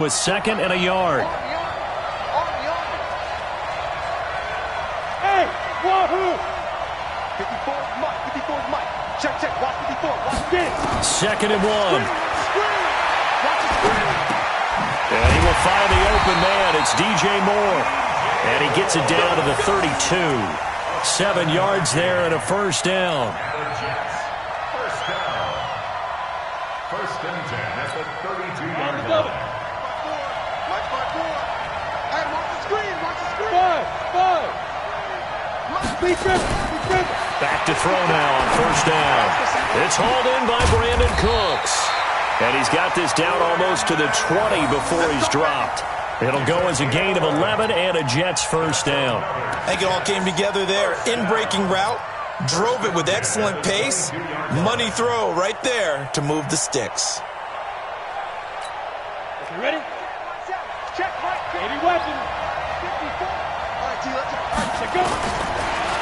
with 2nd and a yard. Hey, wahoo! 54 Mike. Check. Watch 54. Watch this. 2nd and 1. And he will find the open man. It's DJ Moore. And he gets it down to the 32. 7 yards there and a first down. First and 10 at the 32-yard line. Back to throw now on first down. It's hauled in by Brandon Cooks. And he's got this down almost to the 20 before he's dropped. It'll go as a gain of 11 and a Jets first down. I think it all came together there. In-breaking route, drove it with excellent pace. Money throw right there to move the sticks. You ready? Check, Mike. Baby weapon. 54. All right, T, let's go.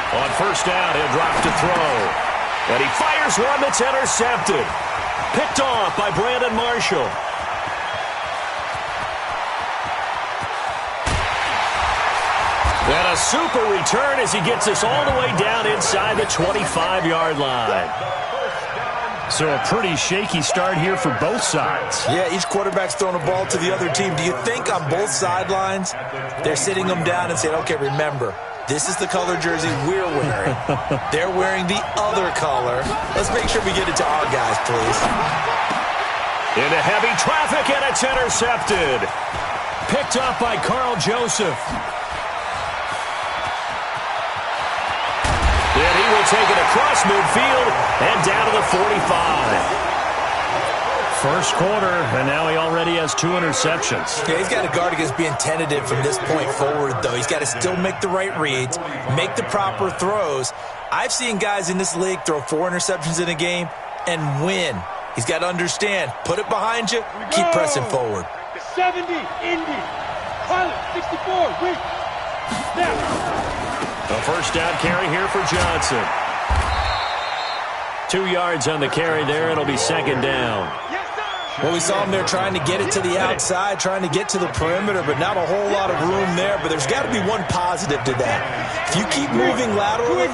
On first down, he'll drop to throw. And he fires one that's intercepted. Picked off by Brandon Marshall. And a super return as he gets us all the way down inside the 25-yard line. So a pretty shaky start here for both sides. Yeah, each quarterback's throwing a ball to the other team. Do you think on both sidelines they're sitting them down and saying, okay, remember, this is the color jersey we're wearing. They're wearing the other color. Let's make sure we get it to our guys, please. Into heavy traffic, and it's intercepted. Picked up by Carl Joseph. And he will take it across midfield and down to the 45. First quarter, and now he already has 2 interceptions. Yeah, he's got to guard against being tentative from this point forward, though. He's got to still make the right reads, make the proper throws. I've seen guys in this league throw 4 interceptions in a game and win. He's got to understand, put it behind you, keep pressing forward. 70, Indy. Pilot, 64, wait. Snap. A first down carry here for Johnson. 2 yards on the carry there. It'll be 2nd down. Well, we saw him there trying to get it to the outside, trying to get to the perimeter, but not a whole lot of room there. But there's got to be one positive to that. If you keep moving laterally,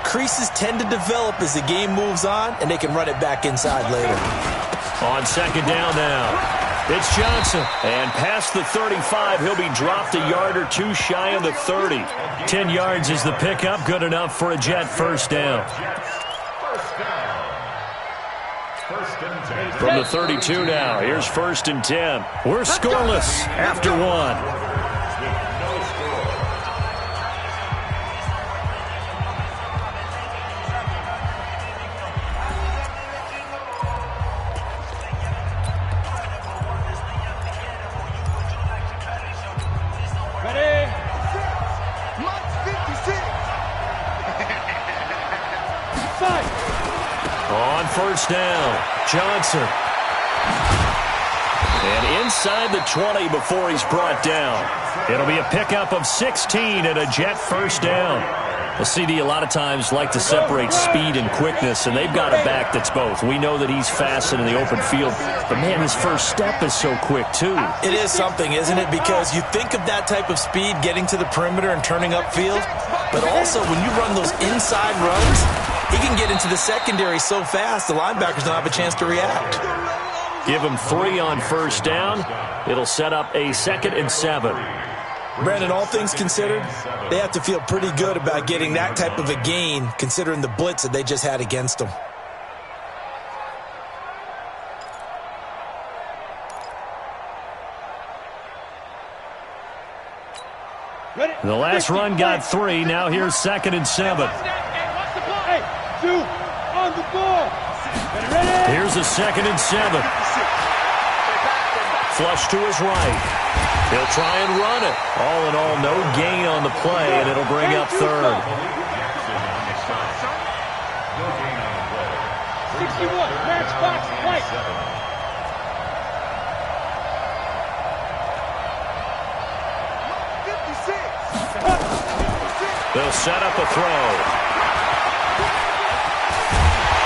creases tend to develop as the game moves on, and they can run it back inside later. On 2nd down now. It's Johnson. And past the 35, he'll be dropped a yard or 2 shy of the 30. 10 yards is the pickup. Good enough for a Jet first down. From the 32 now, here's 1st and 10. We're scoreless after 1. On first down, Johnson. And inside the 20 before he's brought down. It'll be a pickup of 16 and a Jet first down. The CD a lot of times like to separate speed and quickness, and they've got a back that's both. We know that he's fast and in the open field, but man, his first step is so quick too. It is something, isn't it? Because you think of that type of speed getting to the perimeter and turning upfield, but also when you run those inside runs, he can get into the secondary so fast, the linebackers don't have a chance to react. Give him 3 on first down. It'll set up a 2nd and 7. Brandon, all things considered, they have to feel pretty good about getting that type of a gain, considering the blitz that they just had against them. The last run got 3. Now here's 2nd and 7. Hey, 2 on the ball. Here's a 2nd and 7. Flush to his right. He'll try and run it. All in all, no gain on the play, and it'll bring up 3rd. 61, matchbox, white. They'll set up a throw.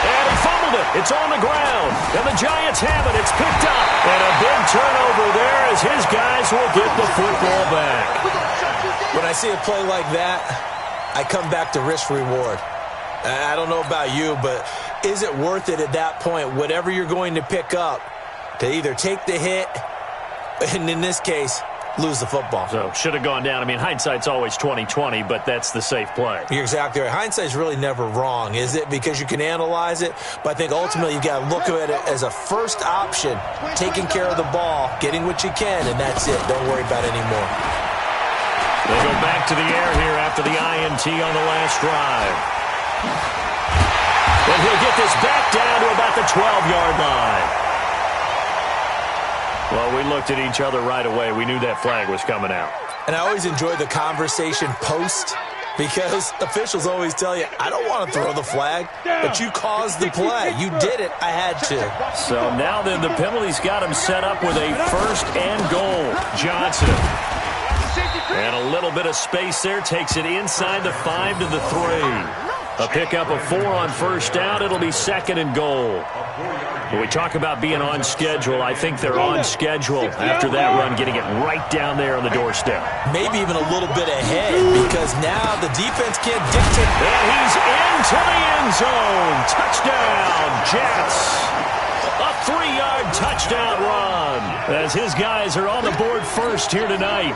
And he fumbled it. It's on the ground, and the Giants have it. It's picked up, and a big turnover there as his guys will get the football back. When I see a play like that, I come back to risk-reward. I don't know about you, but is it worth it at that point, whatever you're going to pick up, to either take the hit, and in this case, lose the football? So, should have gone down. I mean, hindsight's always 20/20, but that's the safe play. You're exactly right. Hindsight's really never wrong, is it? Because you can analyze it, but I think ultimately you've got to look at it as a first option, taking care of the ball, getting what you can, and that's it. Don't worry about it anymore. They go back to the air here after the INT on the last drive. And he'll get this back down to about the 12-yard line. Well, we looked at each other right away. We knew that flag was coming out. And I always enjoy the conversation post, because officials always tell you, I don't want to throw the flag, but you caused the play. You did it. I had to. So now then the penalty's got him set up with a 1st and goal. Johnson. And a little bit of space there. Takes it inside the 5 to the 3. A pickup of 4 on 1st down. It'll be 2nd and goal. When we talk about being on schedule, I think they're on schedule after that run, getting it right down there on the doorstep. Maybe even a little bit ahead, because now the defense can't dictate. And he's into the end zone. Touchdown, Jets. A 3-yard touchdown run as his guys are on the board first here tonight.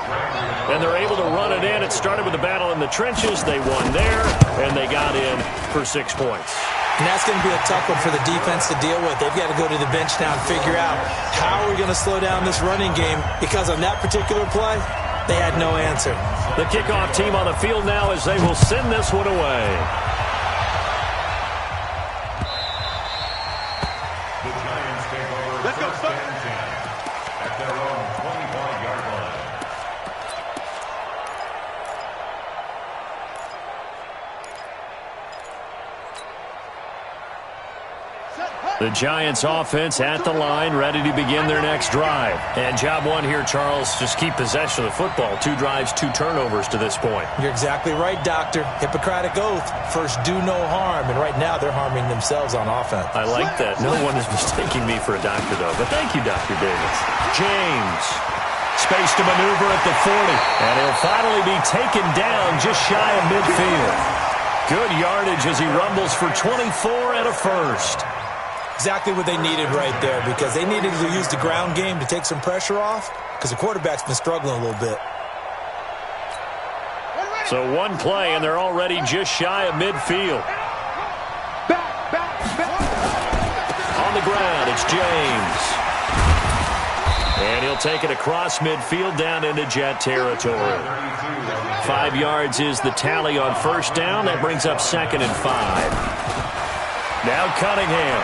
And they're able to run it in. It started with a battle in the trenches. They won there, and they got in for 6 points. And that's going to be a tough one for the defense to deal with. They've got to go to the bench now and figure out how are we going to slow down this running game, because on that particular play, they had no answer. The kickoff team on the field now as they will send this one away. The Giants take over. Let's go, at their own 25-yard line. The Giants offense at the line, ready to begin their next drive. And job one here, Charles, just keep possession of the football. 2 drives, 2 turnovers to this point. You're exactly right, Doctor. Hippocratic oath. First, do no harm. And right now, they're harming themselves on offense. I like that. No one is mistaking me for a doctor, though. But thank you, Dr. Davis. James. Space to maneuver at the 40. And he'll finally be taken down just shy of midfield. Good yardage as he rumbles for 24 and a 1st. Exactly what they needed right there, because they needed to use the ground game to take some pressure off, because the quarterback's been struggling a little bit. So 1 play, and they're already just shy of midfield. On the ground, it's James. And he'll take it across midfield down into Jet territory. 5 yards is the tally on 1st down. That brings up 2nd and 5. Now Cunningham.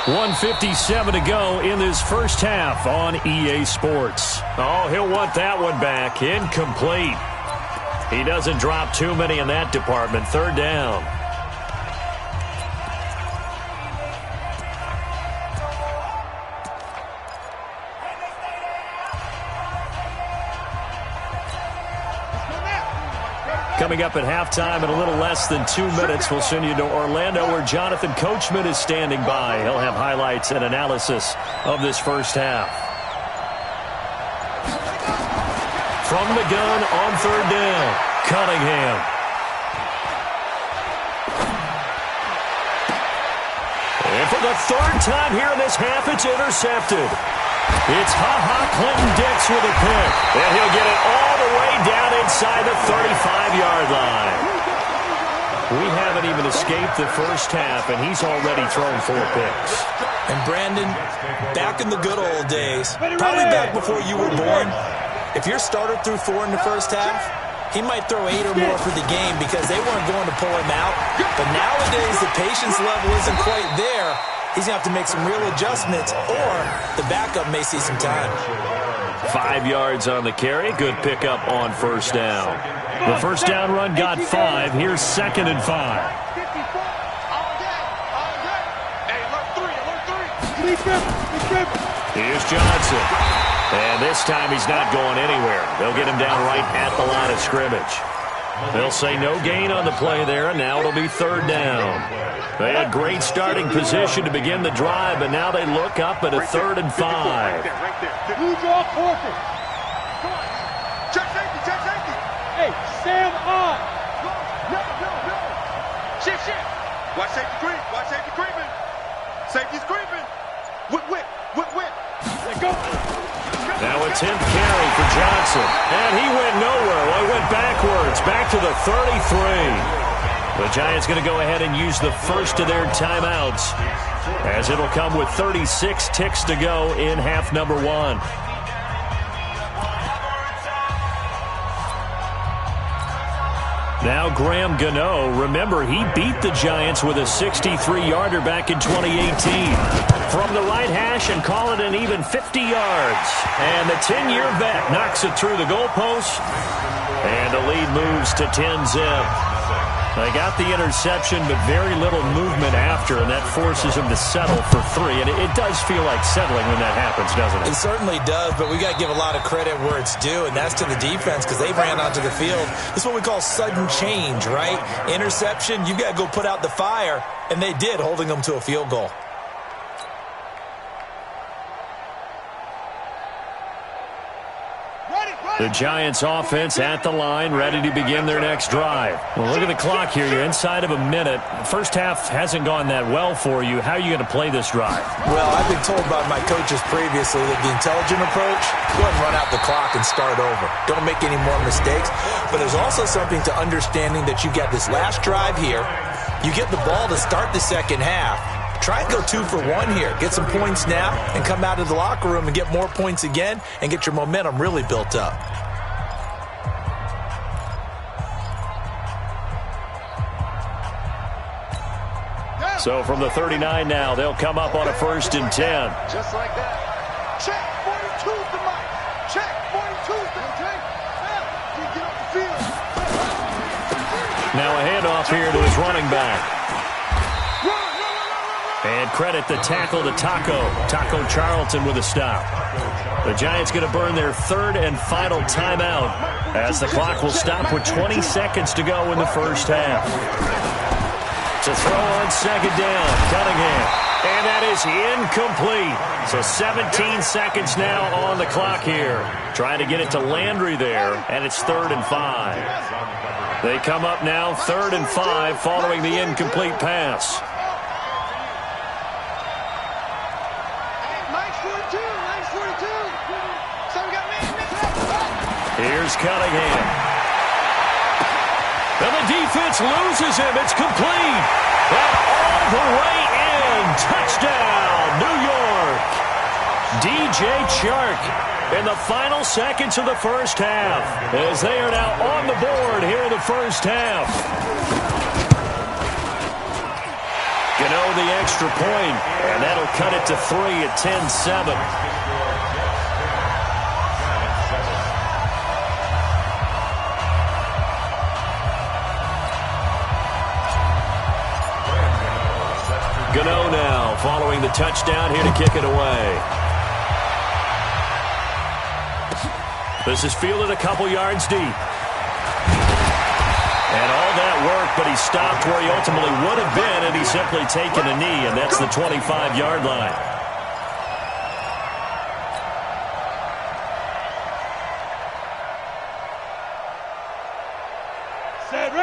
1:57 to go in this first half on EA Sports. Oh, he'll want that one back. Incomplete. He doesn't drop too many in that department. 3rd down. Coming up at halftime in a little less than 2 minutes, we'll send you to Orlando, where Jonathan Coachman is standing by. He'll have highlights and analysis of this first half. From the gun on 3rd down, Cunningham. And for the 3rd time here in this half, it's intercepted. It's Clinton-Dix with a pick. And he'll get it all the way down inside the 35-yard line. We haven't even escaped the first half, and he's already thrown 4 picks. And Brandon, back in the good old days, probably back before you were born, if your starter threw 4 in the first half, he might throw 8 or more for the game, because they weren't going to pull him out. But nowadays, the patience level isn't quite there. He's going to have to make some real adjustments, or the backup may see some time. 5 yards on the carry. Good pickup on 1st down. The 1st down run got 5. Here's 2nd and 5. Here's Johnson. And this time he's not going anywhere. They'll get him down right at the line of scrimmage. They'll say no gain on the play there, and now it'll be third down. They had great starting position to begin the drive, but now they look up at a 3rd and 5. Blue draw quarter. Come on. Check safety. Hey, stand on. No. Shift. Watch safety creeping. Safety's creeping. Whip. Let go. Now a 10th carry for Johnson. And he went nowhere. Well, he went backwards. Back to the 33. The Giants going to go ahead and use the first of their timeouts, as it'll come with 36 ticks to go in half number 1. Now Graham Gano, remember, he beat the Giants with a 63-yarder back in 2018. From the right hash and call it an even 50 yards. And the 10-year vet knocks it through the goalpost. And the lead moves to 10-zip. They got the interception, but very little movement after, and that forces him to settle for 3. And it does feel like settling when that happens, doesn't it? It certainly does, but we got to give a lot of credit where it's due, and that's to the defense, because they ran onto the field. This is what we call sudden change, right? Interception, you've got to go put out the fire, and they did, holding them to a field goal. The Giants offense at the line, ready to begin their next drive. Well, look at the clock here. You're inside of a minute. The first half hasn't gone that well for you. How are you going to play this drive? Well, I've been told by my coaches previously that the intelligent approach, go ahead and run out the clock and start over. Don't make any more mistakes. But there's also something to understanding that you got this last drive here. You get the ball to start the second half. Try and go 2 for 1 here. Get some points now and come out of the locker room and get more points again and get your momentum really built up. So from the 39 now, they'll come up on a 1st and 10. Just like that. Check 42's the mic. Check 42's the mic. Get off the field. Now a handoff here to his running back. And credit the tackle to Taco Charlton with a stop. The Giants going to burn their 3rd and final timeout, as the clock will stop with 20 seconds to go in the first half. To throw on 2nd down, Cunningham. And that is incomplete. So 17 seconds now on the clock here. Trying to get it to Landry there, and it's 3rd and 5. They come up now 3rd and 5 following the incomplete pass. Here's Cunningham. And the defense loses him. It's complete. And all the way in. Touchdown, New York. DJ Chark in the final seconds of the first half, as they are now on the board here in the first half. Gano the extra point, and that'll cut it to 3 at 10-7. Gano now following the touchdown here to kick it away. This is fielded a couple yards deep. And all that work, but he stopped where he ultimately would have been, and he's simply taken a knee, and that's the 25-yard line.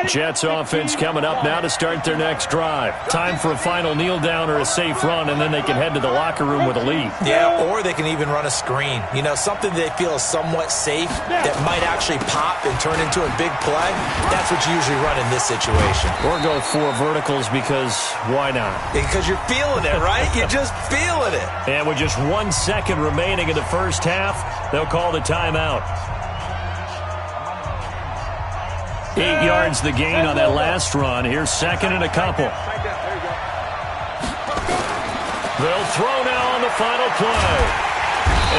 Jets offense coming up now to start their next drive. Time for a final kneel down or a safe run, and then they can head to the locker room with a lead. Yeah, or they can even run a screen. You know, something they feel is somewhat safe that might actually pop and turn into a big play. That's what you usually run in this situation. Or go 4 verticals, because why not? Because you're feeling it, right? You're just feeling it. And with just 1 second remaining in the first half, they'll call the timeout. 8 yards the gain on that last run. Here's 2nd and a couple. They'll throw now on the final play.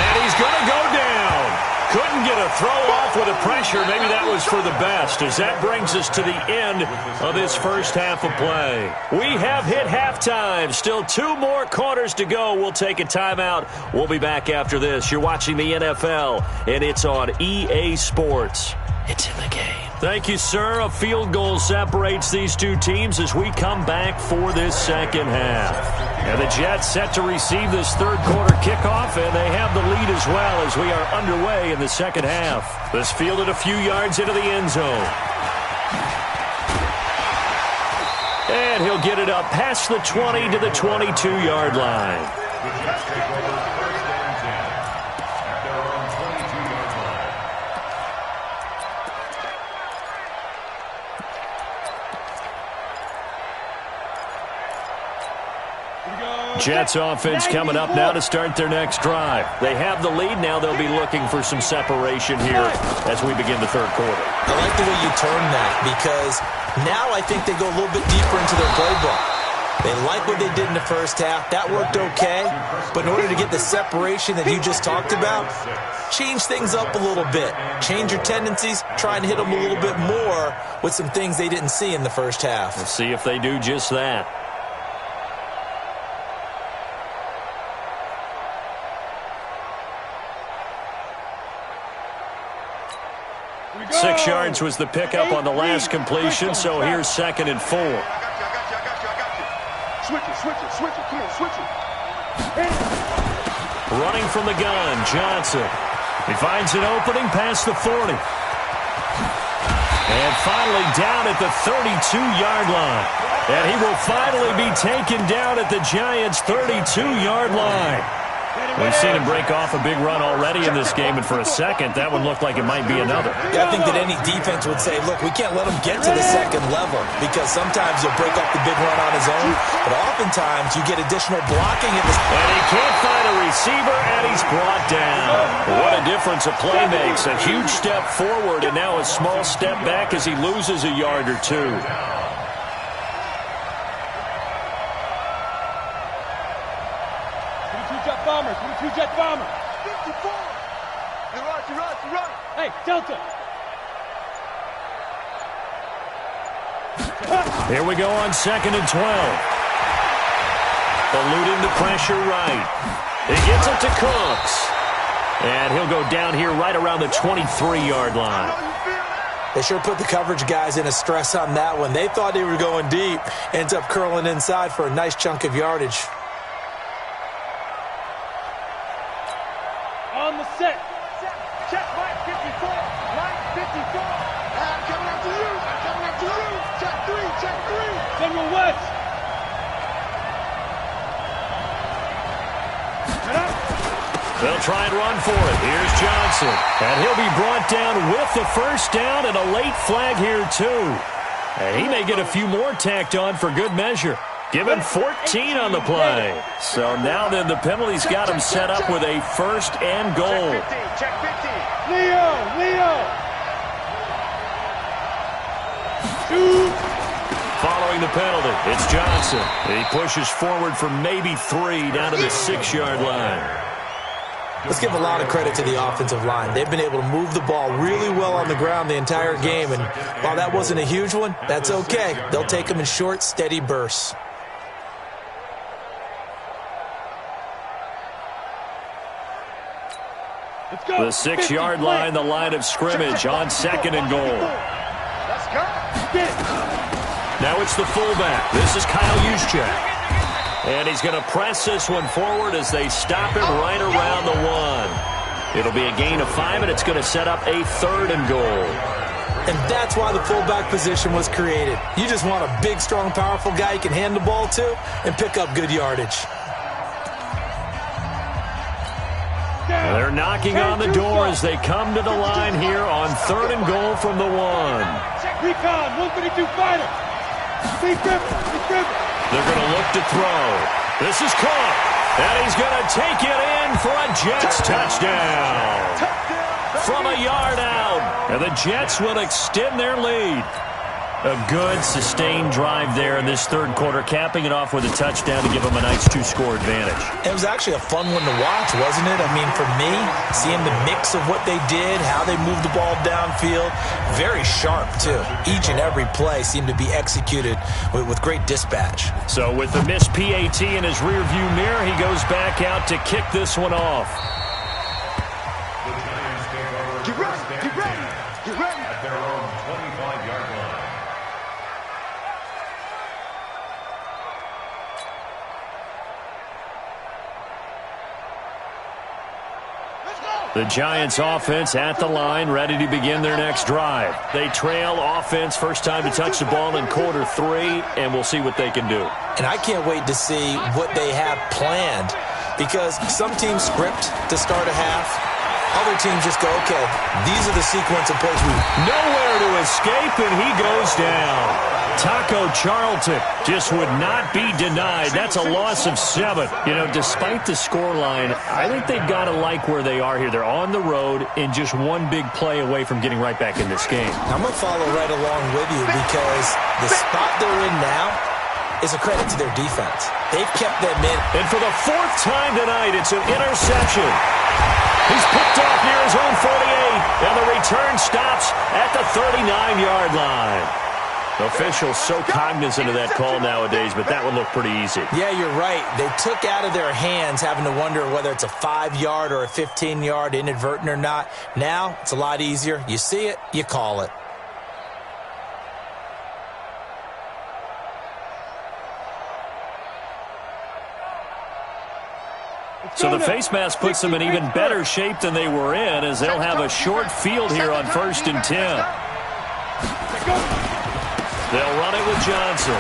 And he's going to go down. Couldn't get a throw off with the pressure. Maybe that was for the best, as that brings us to the end of this first half of play. We have hit halftime. Still 2 more quarters to go. We'll take a timeout. We'll be back after this. You're watching the NFL, and it's on EA Sports. It's in the game. Thank you, sir. A field goal separates these two teams as we come back for this second half. And the Jets set to receive this third quarter kickoff, and they have the lead as well as we are underway in the second half. This fielded a few yards into the end zone. And he'll get it up past the 20 to the 22-yard line. The Jets take over first and 10 at their own 22-yard line. Jets offense coming up now to start their next drive. They have the lead. Now they'll be looking for some separation here as we begin the third quarter. I like the way you turn that because now I think they go a little bit deeper into their playbook. They like what they did in the first half. That worked okay. But in order to get the separation that you just talked about, change things up a little bit. Change your tendencies. Try and hit them a little bit more with some things they didn't see in the first half. We'll see if they do just that. Six yards was the pickup on the last completion, so here's 2nd and 4. I got you. Switch it. Come on, switch it. Running from the gun, Johnson. He finds an opening past the 40. And finally down at the 32-yard line. And he will finally be taken down at the Giants' 32-yard line. We've seen him break off a big run already in this game, and for a second, that one looked like it might be another. Yeah, I think that any defense would say, look, we can't let him get to the second level because sometimes he'll break off the big run on his own, but oftentimes you get additional blocking in this. And he can't find a receiver, and he's brought down. What a difference a play makes. A huge step forward, and now a small step back as he loses a yard or two. Jet bomber. 54. Hey, Run. Hey, Delta. Here we go on 2nd and 12. Eluding the pressure right. He gets it to Cooks. And he'll go down here right around the 23-yard line. They sure put the coverage guys in a stress on that one. They thought they were going deep. Ends up curling inside for a nice chunk of yardage. On the set. Check, right 54. I'm coming after you. Check 3. General West. They'll try and run for it. Here's Johnson. And he'll be brought down with the first down and a late flag here, too. And he may get a few more tacked on for good measure. Given 14 on the play. So now then the penalty's got him set up with a 1st and goal. Check 50. Leo. Shoot. Following the penalty, it's Johnson. He pushes forward for maybe 3 down to the 6-yard line. Let's give a lot of credit to the offensive line. They've been able to move the ball really well on the ground the entire game. And while that wasn't a huge one, that's okay. They'll take them in short, steady bursts. The 6-yard line, the line of scrimmage on 2nd and goal. Let's go. Now it's the fullback. This is Kyle Juszczyk. And he's going to press this one forward as they stop him right around the 1. It'll be a gain of 5, and it's going to set up a 3rd and goal. And that's why the fullback position was created. You just want a big, strong, powerful guy you can hand the ball to and pick up good yardage. They're knocking on the door as they come to the line here on 3rd and goal from the 1. Recon, 132 fighter. Big Griffin. They're going to look to throw. This is caught. And he's going to take it in for a Jets touchdown. From a yard out. And the Jets will extend their lead. A good, sustained drive there in this third quarter, capping it off with a touchdown to give them a nice 2-score advantage. It was actually a fun one to watch, wasn't it? I mean, for me, seeing the mix of what they did, how they moved the ball downfield, very sharp, too. Each and every play seemed to be executed with great dispatch. So with the missed PAT in his rearview mirror, he goes back out to kick this one off. The Giants take over Get ready. at their own 25. The Giants offense at the line, ready to begin their next drive. They trail offense, first time to touch the ball in quarter 3, and we'll see what they can do. And I can't wait to see what they have planned, because some teams script to start a half. Other teams just go, okay, these are the sequence of plays. Nowhere to escape, and he goes down. Taco Charlton just would not be denied. That's a loss of 7. You know, despite the scoreline, I think they've got to like where they are here. They're on the road and just one big play away from getting right back in this game. I'm going to follow right along with you, because the spot they're in now is a credit to their defense. They've kept them in. And for the 4th time tonight, it's an interception. He's picked off near his own 48, and the return stops at the 39-yard line. Officials so cognizant of that call nowadays, but that would look pretty easy. Yeah, you're right. They took out of their hands having to wonder whether it's a 5-yard or a 15-yard, inadvertent or not. Now, it's a lot easier. You see it, you call it. So the face mask puts them in even better shape than they were in, as they'll have a short field here on 1st and 10. They'll run it with Johnson.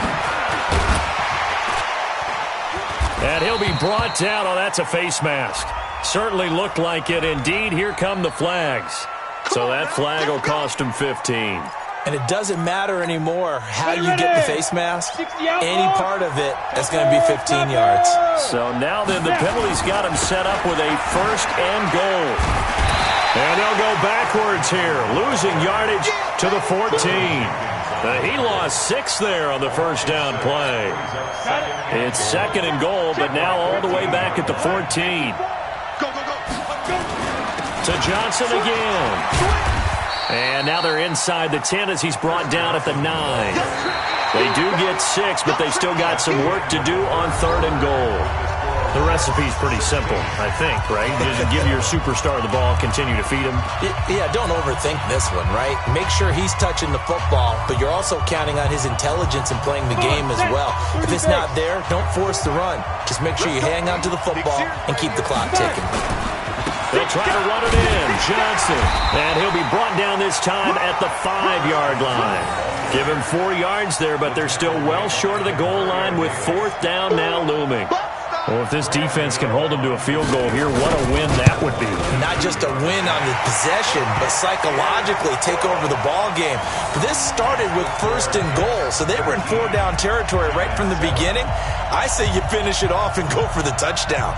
And he'll be brought down. Oh, that's a face mask. Certainly looked like it. Indeed, here come the flags. So that flag will cost him 15. And it doesn't matter anymore how you get the face mask. Any part of it is going to be 15 yards. So now then, the penalty's got him set up with a 1st and goal. And they'll go backwards here, losing yardage to the 14. He lost 6 there on the 1st down play. It's 2nd and goal, but now all the way back at the 14. To Johnson again. And now they're inside the 10 as he's brought down at the 9. They do get 6, but they still got some work to do on 3rd and goal. The recipe's pretty simple, I think, right? Just give your superstar the ball, continue to feed him. Yeah, don't overthink this one, right? Make sure he's touching the football, but you're also counting on his intelligence in playing the game as well. If it's not there, don't force the run. Just make sure you hang on to the football and keep the clock ticking. They'll try to run it in. Johnson. And he'll be brought down this time at the 5-yard line. Give him 4 yards there, but they're still well short of the goal line with 4th down now looming. Well, if this defense can hold them to a field goal here, what a win that would be. Not just a win on the possession, but psychologically take over the ball game. This started with 1st and goal, so they were in 4-down territory right from the beginning. I say you finish it off and go for the touchdown.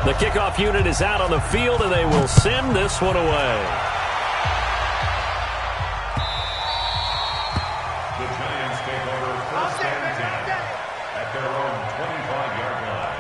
The kickoff unit is out on the field, and they will send this one away. The Giants take over 1st and 10 at their own 25-yard line.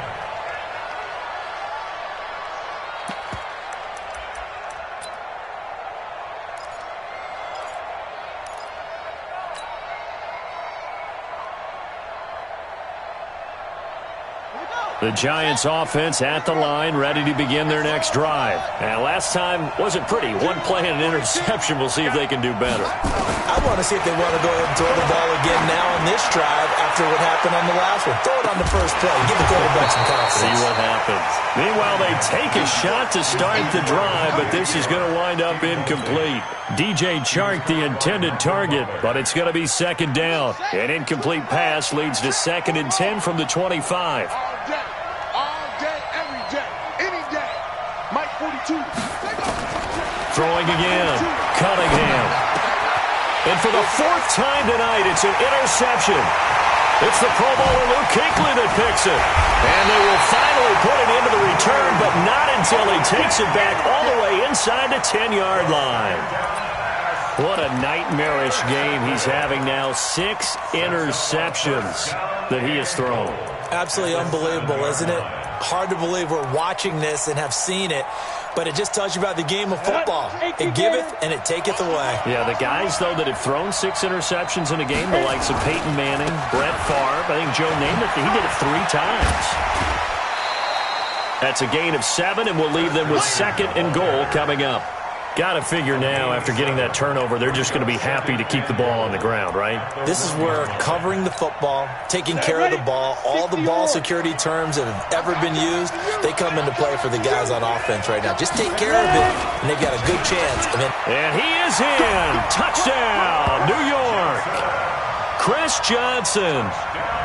The Giants offense at the line, ready to begin their next drive. And last time wasn't pretty. 1 play and an interception. We'll see if they can do better. I want to see if they want to go ahead and throw the ball again now on this drive after what happened on the last one. Throw it on the first play. Give the quarterback some confidence. See what happens. Meanwhile, they take a shot to start the drive, but this is going to wind up incomplete. DJ Chark, the intended target, but it's going to be 2nd down. An incomplete pass leads to 2nd and 10 from the 25. Throwing again. Cunningham. And for the 4th time tonight, it's an interception. It's the Pro Bowler Luke Kuechly that picks it. And they will finally put it into the return, but not until he takes it back all the way inside the 10-yard line. What a nightmarish game he's having now. 6 interceptions that he has thrown. Absolutely unbelievable, isn't it? Hard to believe we're watching this and have seen it, but it just tells you about the game of football. It giveth and it taketh away. Yeah, the guys, though, that have thrown 6 interceptions in a game, the likes of Peyton Manning, Brett Favre, I think Joe Namath, he did it 3 times. That's a gain of 7, and we'll leave them with 2nd and goal coming up. Got to figure now, after getting that turnover, they're just going to be happy to keep the ball on the ground, right? This is where covering the football, taking care of the ball, all the ball security terms that have ever been used, they come into play for the guys on offense right now. Just take care of it, and they've got a good chance. And he is in. Touchdown, New York. Chris Johnson,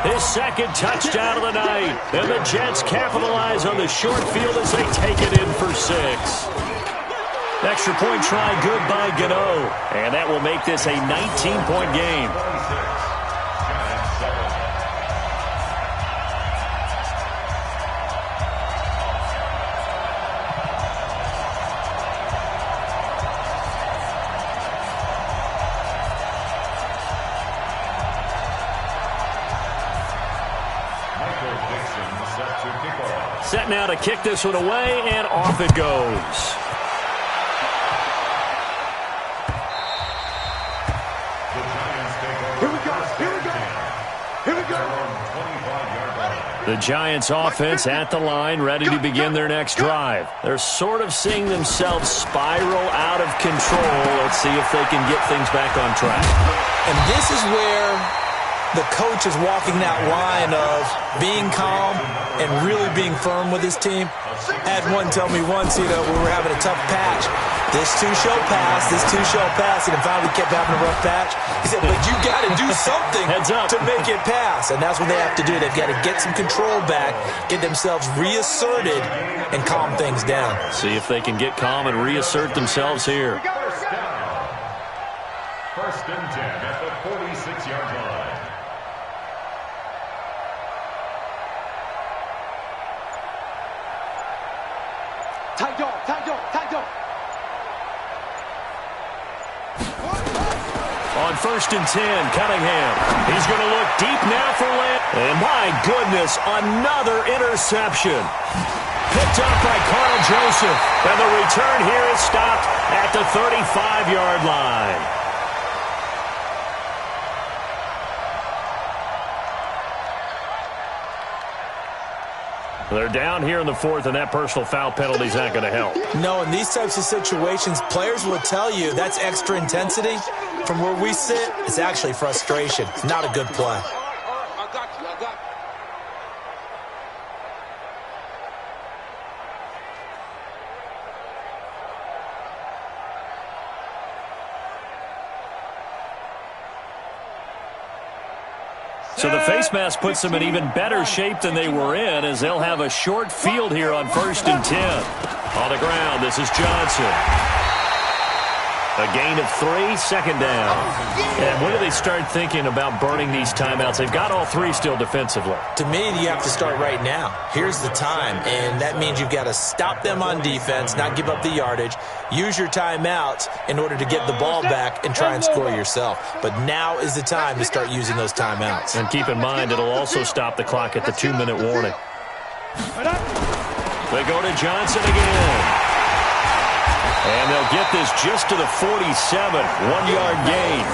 his second touchdown of the night. And the Jets capitalize on the short field as they take it in for 6. Extra point try good by Gano. And that will make this a 19-point game. Set now to kick this one away, and off it goes. The Giants offense at the line, ready to begin their next drive. They're sort of seeing themselves spiral out of control. Let's see if they can get things back on track. And this is where the coach is walking that line of being calm and really being firm with his team. I had one tell me once, we were having a tough patch. This too shall pass, this too shall pass, and finally kept having a rough patch. He said, but you got to do something to make it pass, and that's what they have to do. They've got to get some control back, get themselves reasserted, and calm things down. See if they can get calm and reassert themselves here. First and 10 at the 46-yard line. Tight dog, tight dog, tight dog. On first and 10, Cunningham. He's going to look deep now for Land. And my goodness, another interception. Picked up by Carl Joseph. And the return here is stopped at the 35-yard line. They're down here in the fourth, and that personal foul penalty is not going to help. No, in these types of situations, players will tell you that's extra intensity. From where we sit, it's actually frustration. It's not a good play. I got you, I got you. So the face mask puts them in even better shape than they were in, as they'll have a short field here on first and 10. On the ground, this is Johnson. A gain of 3, second down. And when do they start thinking about burning these timeouts? They've got all 3 still defensively. To me, you have to start right now. Here's the time, and that means you've got to stop them on defense, not give up the yardage, use your timeouts in order to get the ball back and try and score yourself. But now is the time to start using those timeouts. And keep in mind, it'll also stop the clock at the 2-minute warning. They go to Johnson again. And they'll get this just to the 47, 1-yard gain.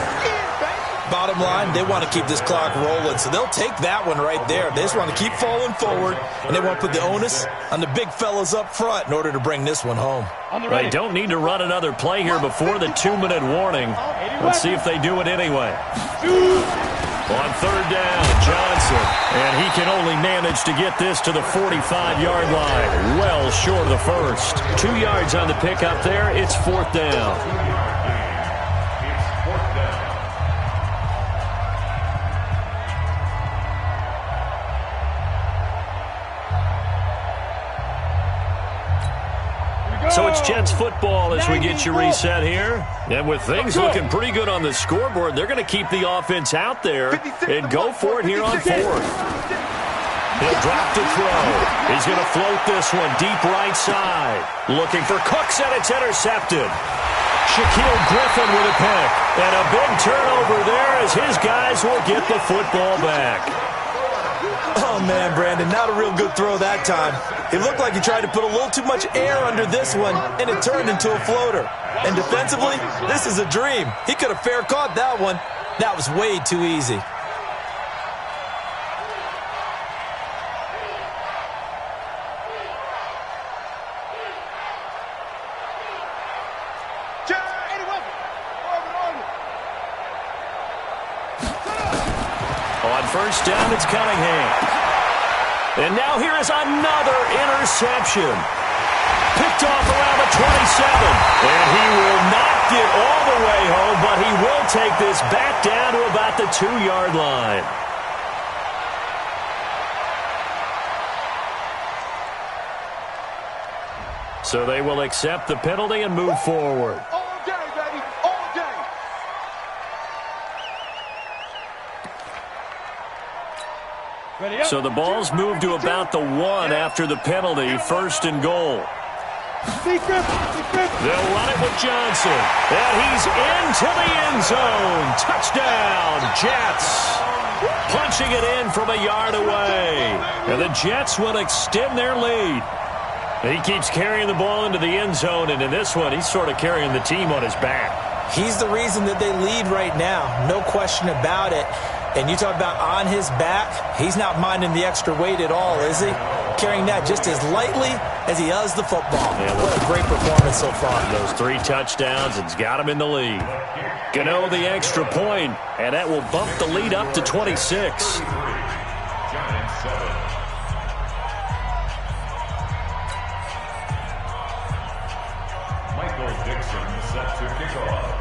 Bottom line, they want to keep this clock rolling, so they'll take that one right there. They just want to keep falling forward, and they want to put the onus on the big fellas up front in order to bring this one home. They don't need to run another play here before the 2-minute warning. Let's see if they do it anyway. On third down, Johnson. And he can only manage to get this to the 45-yard line. Well short of the first. 2 yards on the pickup there. It's fourth down. It's fourth down. So it's Jets football as we get you reset here. And with things looking pretty good on the scoreboard, they're going to keep the offense out there and go for it here on fourth. He'll drop to throw. He's going to float this one deep right side. Looking for Cooks, and it's intercepted. Shaquille Griffin with a pick. And a big turnover there as his guys will get the football back. Oh, man, Brandon, not a real good throw that time. It looked like he tried to put a little too much air under this one, and it turned into a floater. And defensively, this is a dream. He could have fair caught that one. That was way too easy. On first down, it's Cunningham. And now here is another interception. Picked off around the 27. And he will not get all the way home, but he will take this back down to about the 2-yard line. So they will accept the penalty and move forward. All day, baby. All day. Ready up. So the ball's moved to about the 1 after the penalty, first and goal. Secret. They'll run it with Johnson. And he's into the end zone. Touchdown, Jets. Punching it in from a yard away. And the Jets will extend their lead. He keeps carrying the ball into the end zone, and in this one, he's sort of carrying the team on his back. He's the reason that they lead right now. No question about it. And you talk about on his back, he's not minding the extra weight at all, is he? Carrying that just as lightly as he does the football. Yeah, what a great performance so far. Those 3 touchdowns, it's got him in the lead. Gano the extra point, and that will bump the lead up to 26. Giants 7. Michael Dixon set to kick off.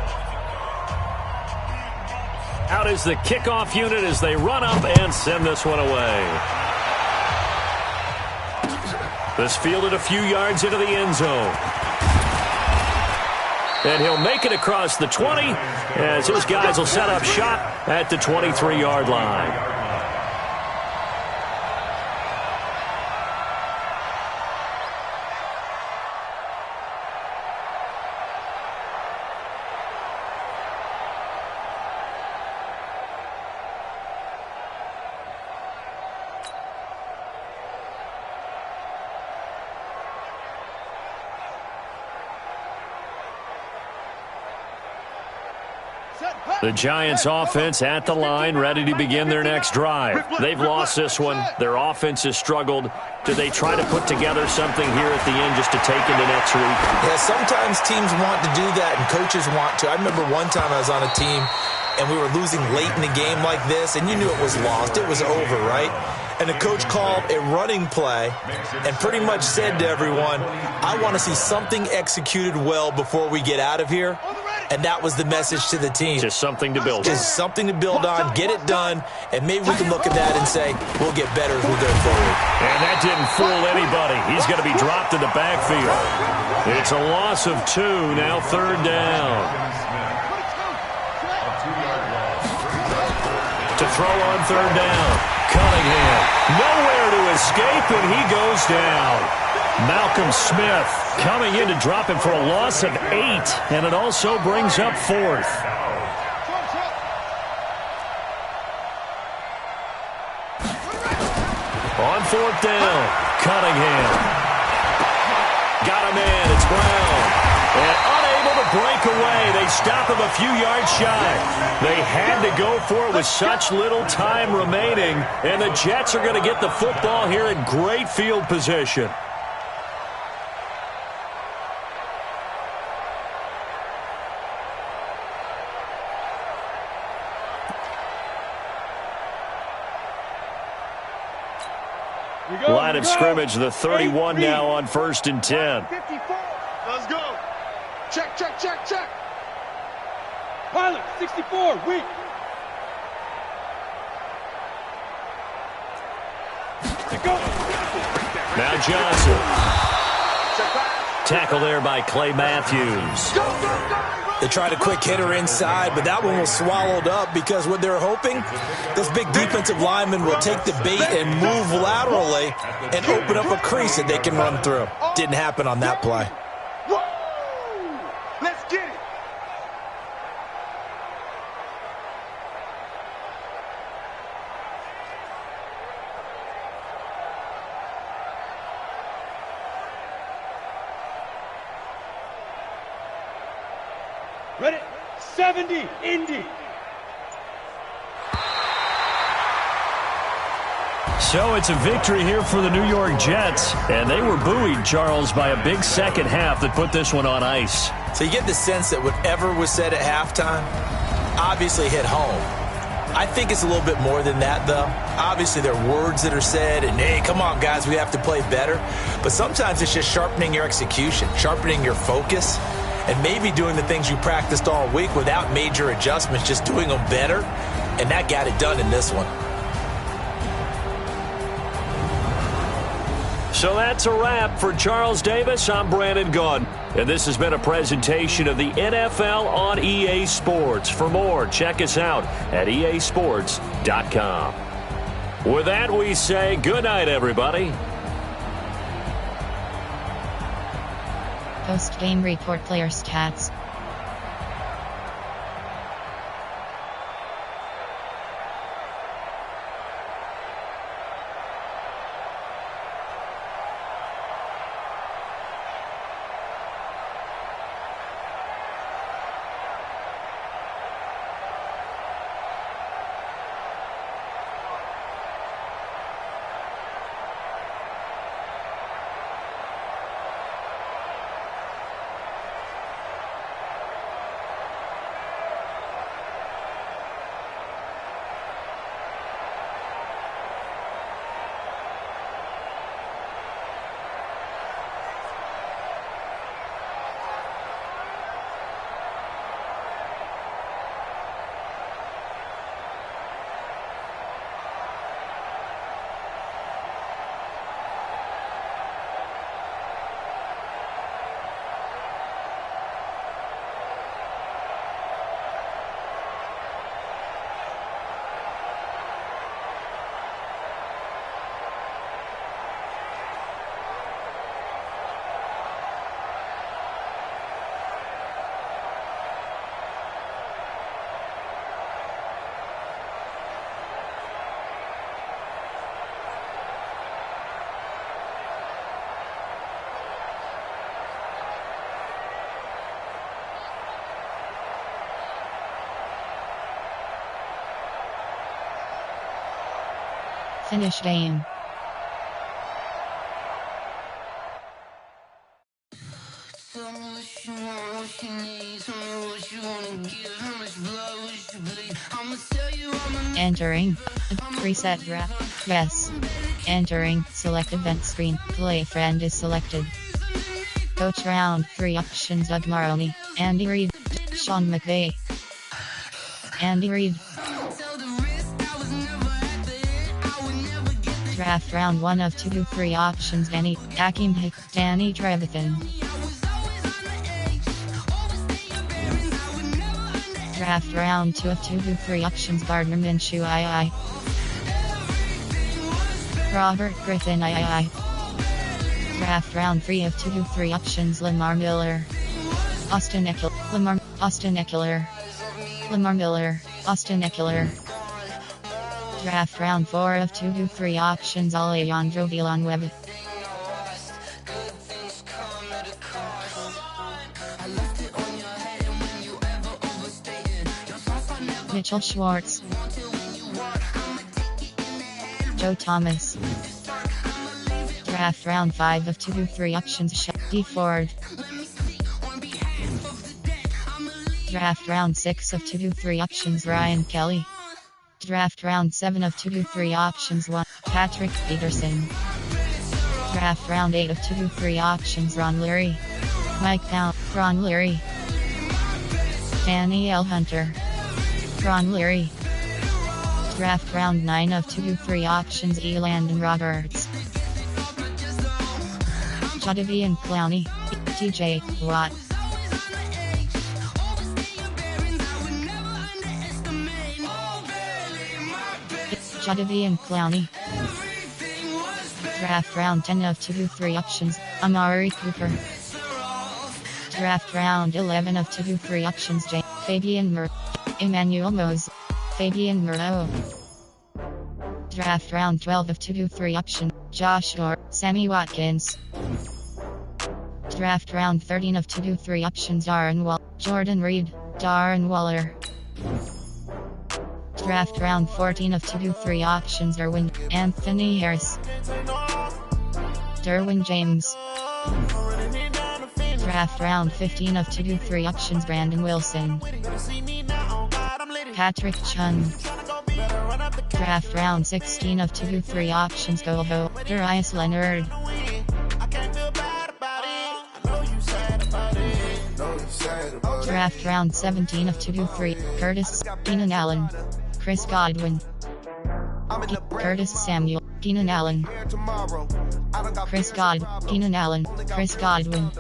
Out is the kickoff unit as they run up and send this one away. This fielded a few yards into the end zone. And he'll make it across the 20 as his guys will set up shop at the 23-yard line. The Giants offense at the line, ready to begin their next drive. They've lost this one. Their offense has struggled. Do they try to put together something here at the end just to take into next week? Yeah, sometimes teams want to do that and coaches want to. I remember one time I was on a team and we were losing late in the game like this, and you knew it was lost. It was over, right? And the coach called a running play and pretty much said to everyone, I want to see something executed well before we get out of here. And that was the message to the team. Just something to build on. Just something to build on, get it done, and maybe we can look at that and say, we'll get better as we go forward. And that didn't fool anybody. He's going to be dropped in the backfield. It's a loss of 2, now third down. To throw on third down, Cunningham. Nowhere to escape, and he goes down. Malcolm Smith coming in to drop him for a loss of 8, and it also brings up 4th. On 4th down, Cunningham. Got him in, it's Brown. And unable to break away, they stop him a few yards shy. They had to go for it with such little time remaining, and the Jets are going to get the football here in great field position. Line of scrimmage, the 31 now on 1st and 10. 54. Let's go. Check, check, check, check. Pilot, 64, weak. Go. Now Johnson. Tackle there by Clay Matthews. Go, go, go. They tried a quick hitter inside, but that one was swallowed up because what they're hoping, those big defensive linemen will take the bait and move laterally and open up a crease that they can run through. Didn't happen on that play. Woo! Let's get it. Ready? 70, Indy. So it's a victory here for the New York Jets. And they were buoyed, Charles, by a big second half that put this one on ice. So you get the sense that whatever was said at halftime obviously hit home. I think it's a little bit more than that, though. Obviously, there are words that are said, and, hey, come on, guys, we have to play better. But sometimes it's just sharpening your execution, sharpening your focus, and maybe doing the things you practiced all week without major adjustments, just doing them better. And that got it done in this one. So that's a wrap for Charles Davis. I'm Brandon Gunn. And this has been a presentation of the NFL on EA Sports. For more, check us out at easports.com. With that, we say good night, everybody. Post-game report, player stats. Finish game. Entering. Preset draft. Yes. Entering. Select event screen. Play friend is selected. Coach round 3 options: Doug Maroney, Andy Reid, Sean McVay. Andy Reid. Draft round 1 of 2 to 3 options: Danny, Hakeem Hicks, Danny Trevathan. Draft round 2 of 2 to 3 options: Gardner Minshew, II. Robert Griffin, II. Draft round 3 of 2 to 3 options: Lamar Miller, Austin Eckler, Austin Eckler, Lamar Miller, Austin Eckler. Draft round 4 of 2 to 3 options: Alejandro Villanueva. Mitchell Schwartz, Joe Thomas. Draft round 5 of 2 to 3 options: Shady Ford. Draft round 6 of 2 to 3 options: Ryan Kelly. Draft round 7 of 2 to 3 options: 1. Patrick Peterson. Draft round 8 of 2 to 3 options: Ron Leary, Mike Pound, Ron Leary, Danielle Hunter, Ron Leary. Draft round 9 of 2 to 3 options: Elandon Roberts, Jadavian Clowney, TJ Watt. Jadavian Clowney. Draft round 10 of 2 to 3 options: Amari Cooper. Draft round 11 of 2 to 3 options: Fabian Mur, Emmanuel Mose, Fabian Murrow. Draft round 12 of 2 to 3 options: Josh Orr, Sammy Watkins. Draft round 13 of 2 to 3 options: Jordan Reed, Darren Waller. Draft round 14 of 2 to 3 options: Anthony Harris, Derwin James. Draft round 15 of 2 to 3 options: Brandon Wilson, Patrick Chung. Draft round 16 of 2-3 options. Go ho, Darius Leonard. Draft round 17 of 2-3, Curtis, Keenan Allen. Chris Godwin. Curtis Samuel, Keenan Allen. Chris Keenan Allen, Chris Godwin.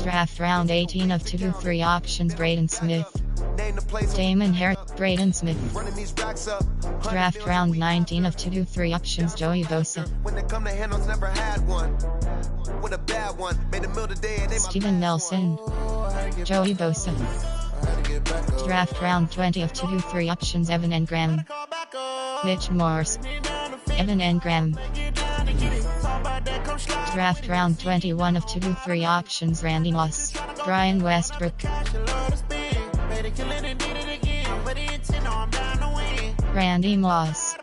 Draft round 18 of 2-3 options. Braden Smith. Damon Harris, Braden Smith. Draft round 19 of 2-3 options. Joey Bosa. Steven Nelson. Joey Bosa. Draft round 20 of 2-3 options. Evan Engram. Mitch Morse. Evan Engram. Draft round 21 of 2-3 options. Randy Moss. Brian Westbrook. Randy Moss.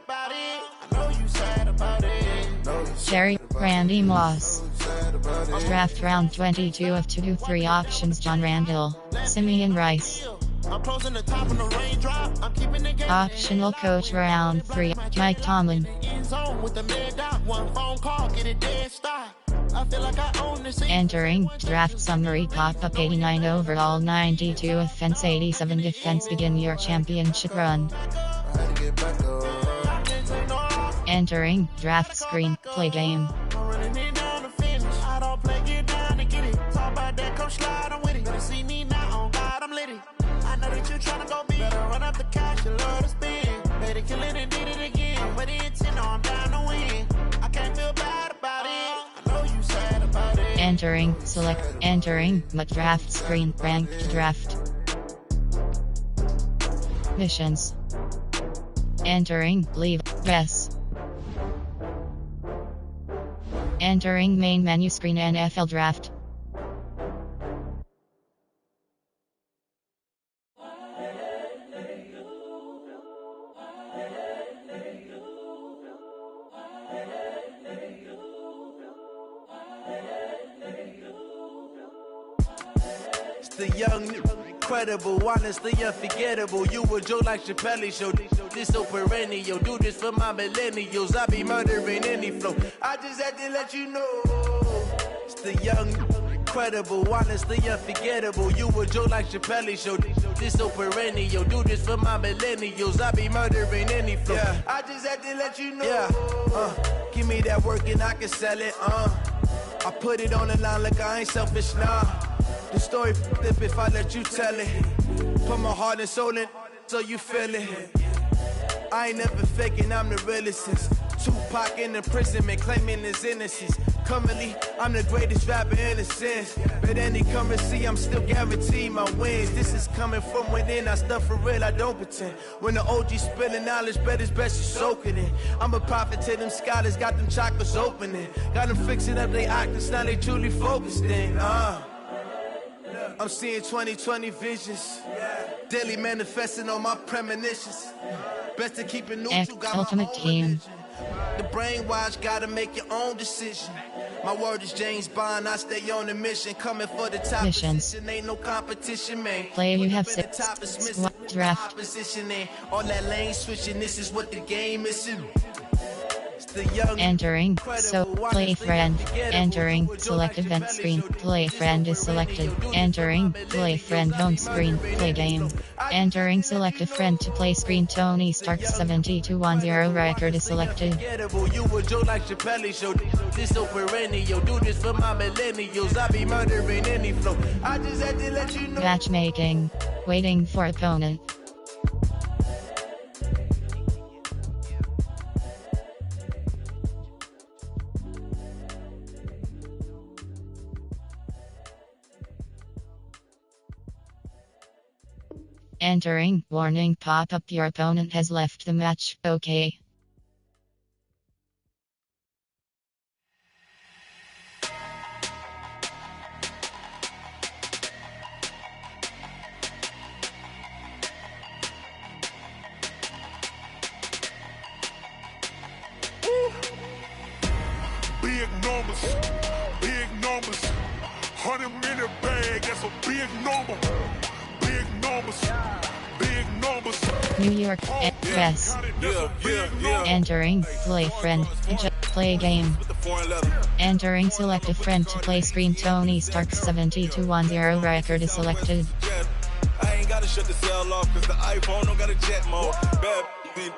Randy Moss. Draft round 22 of 2-3 options. John Randall. Simeon Rice. Optional coach round 3, Mike Tomlin. Entering draft summary. Pop-up 89 overall, 92 offense, 87 defense. Begin your championship run. Entering draft screen. Play game. Entering my draft screen. Ranked draft. Missions. Entering leave. Yes. Entering main menu screen. NFL draft. The young, incredible, honestly unforgettable. You a joke like Chappelle show. This so perennial. Do this for my millennials. I be murdering any flow. I just had to let you know. It's the young, incredible, honestly unforgettable. You a joke like Chappelle show. This so perennial. Do this for my millennials. I be murdering any flow. Yeah. I just had to let you know. Yeah. Give me that work and I can sell it. I put it on the line like I ain't selfish, nah. The story flip if I let you tell it. Put my heart and soul in so you feel it. I ain't never faking, I'm the realest since Tupac in imprisonment, claiming his innocence. Currently, I'm the greatest rapper in a sense. But any currency, I'm still guaranteed my wins. This is coming from within, I stuff for real, I don't pretend. When the OG spilling knowledge, bet it's best you soak it in. I'm a prophet to them scholars, got them chakras opening. Got them fixing up they octaves, now they truly focused in. I'm seeing 2020 visions. Daily manifesting on my premonitions. Best to keep it neutral, got Ultimate my own Team. religion. The brainwash, gotta make your own decision. My word is James Bond, I stay on the mission. Coming for the top position, ain't no competition, man. Player, you have The 6. top is missing. Squad draft. Opposition ain't all that lane switching. This is what the game is in. The young, Entering, so, play friend. Entering, select event screen. Play friend is selected. Entering, play friend home screen. Play game. Entering, select a friend to play screen. Tony Stark 7210 record is selected. You a joke like Chappelle show. This so perennial. Do this for my millennials. I be murdering any flow. I just had to let you know. Matchmaking. Waiting for opponent. Entering, warning pop-up, your opponent has left the match. Okay. Big numbers, 100 minute bag, that's a big number. Big numbers, big New York, yes. Entering, play friend, play game. Entering, select a friend to play screen. Tony Stark 7210 record is selected. I ain't gotta shut the cell off cause the iPhone don't got a jet mode. Bad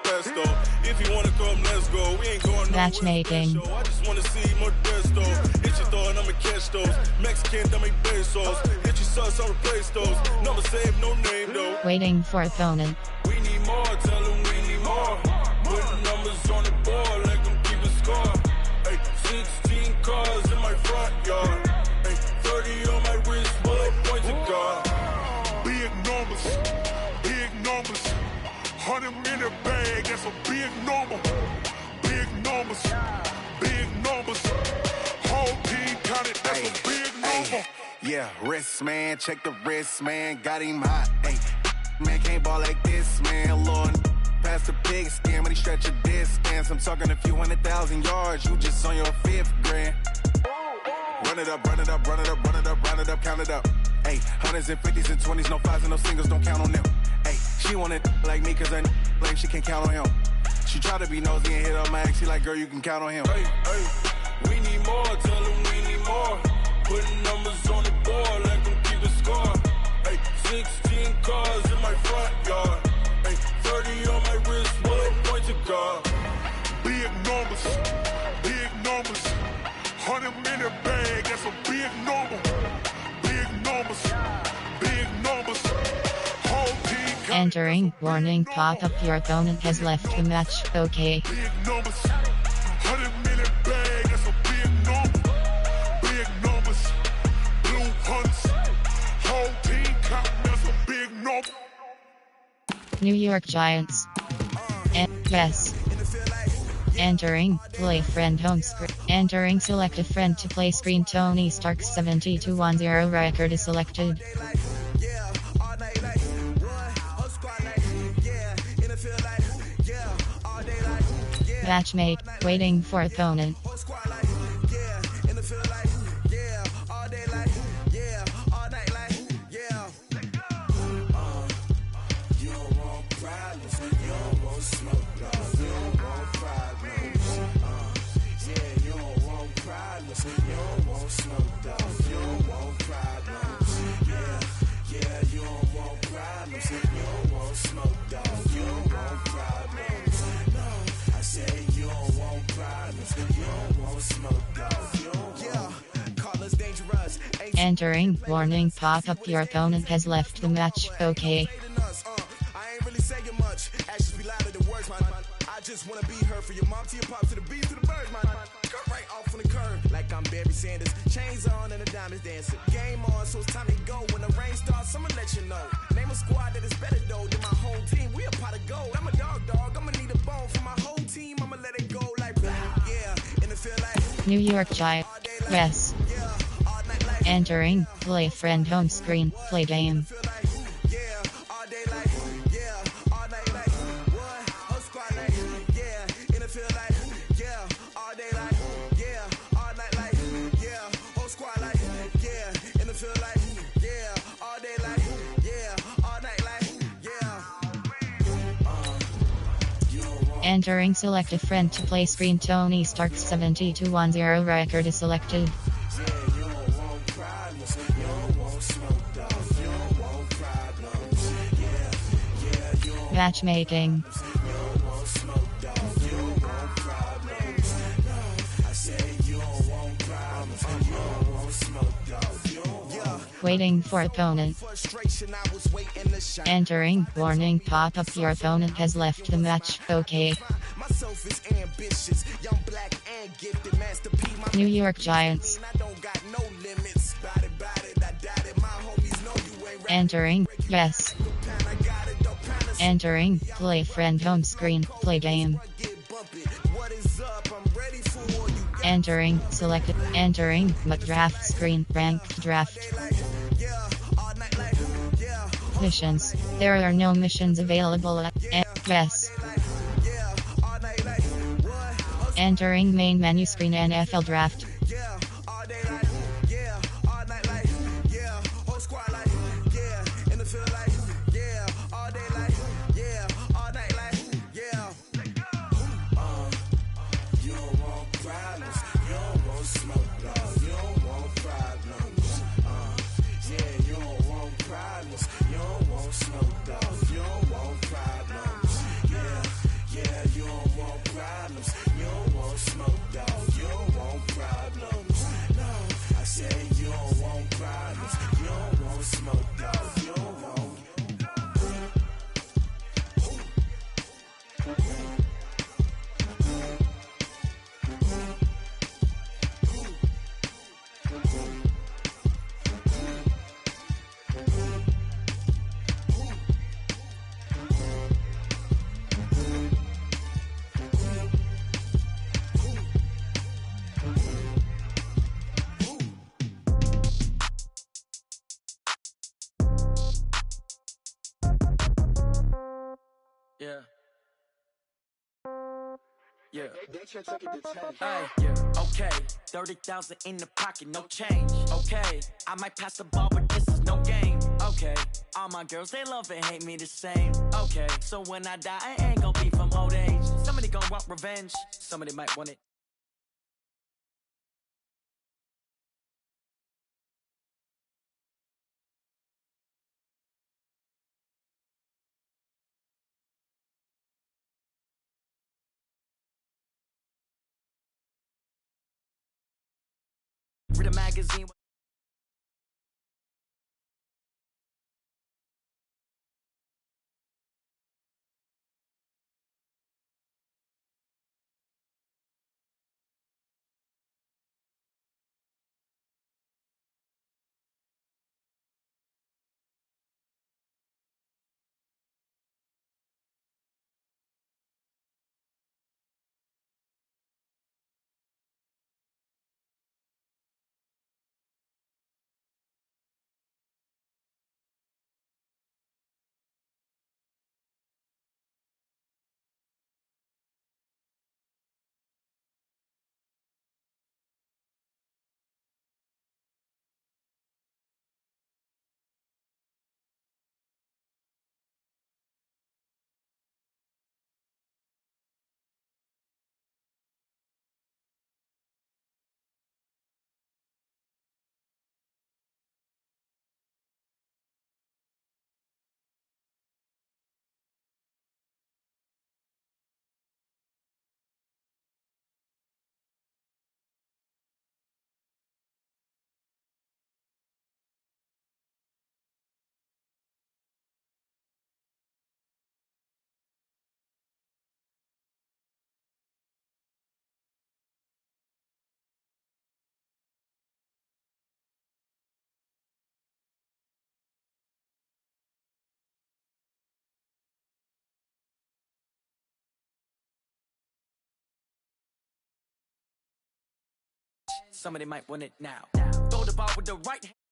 pesto. If you wanna come, let's go. We ain't going matchmaking. I just wanna see more desto. Hit your throw and I'ma catch those. Mexican, that make pesos. Hit your sauce, I'll replace those. Number save, no name though. Waiting for opponent. We need more, tell them we need more. Put the numbers on the board, let them keep a score. Hey, 16 cars in my front yard. Hey, 30 on my wrist, bullet points of God. Big numbers, 100 minute bag, that's a big number. Big numbers, whole team counted, that's a big number. Yeah, wrist man, check the wrist man, got him hot. Ay, man can't ball like this, man. Lord, past the pig skin when he stretch a distance. I'm talking a few 100,000 yards, you just on your 5th grand. Run it up, count it up. Ay, hundreds and 50s and 20s, no 5s and no singles, don't count on them. Ay, she want it like me cause her blame, she can't count on him. She try to be nosy and hit up my ex, she like, girl, you can count on him. Hey, we need more, tell them we need more. Putting numbers on the board, let them keep a score. Hey, 16 cars in my front yard. Hey, 30 on my wrist, bullet points of God. Big numbers, 100 minute bag, that's a big number. Big numbers, whole team counted. Entering, warning, pop-up, your opponent has left the match, okay. Big numbers, 100 minute bag, that's a big number. Big numbers, blue hunts, whole team counting, that's a big number. New York Giants. Yes. Entering, play friend home screen. Entering, select a friend to play screen. Tony Stark 7210 record is selected. Matchmate, waiting for opponent. Entering, warning, pop-up, your opponent has left the match, okay. I ain't really saying much. Actions be louder than words, man. I just wanna be heard for your mom to your pop to the beat to the birds, man. Cut right off on the curb, like I'm Barry Sanders. Chains on and the diamonds dancing. Game on, so it's time to go. When the rain starts, I'ma let you know. Name a squad that is better though than my whole team. We a pot of gold. I'm a dog. I'ma need a bone for my whole team. I'ma let it go like yeah. And it feel like New York Giants. Yes. Entering, play friend home screen, play game. Entering, select a friend to play screen. Tony Stark 7210 record is selected. Matchmaking. Waiting for opponent. Entering, warning, pop-up, your opponent has left the match, okay. New York Giants. Entering, yes. Entering, play friend home screen, play game. Entering, selected. Entering, draft screen, ranked draft. Missions. There are no missions available at yes. Entering main menu screen, NFL draft. Yeah. Yeah. Okay. 30,000 in the pocket, no change. Okay. I might pass the ball, but this is no game. Okay. All my girls, they love and hate me the same. Okay. So when I die, I ain't gonna be from old age. Somebody gonna want revenge. Somebody might want it. Read a magazine. Somebody might want it now. Throw the ball with the right hand.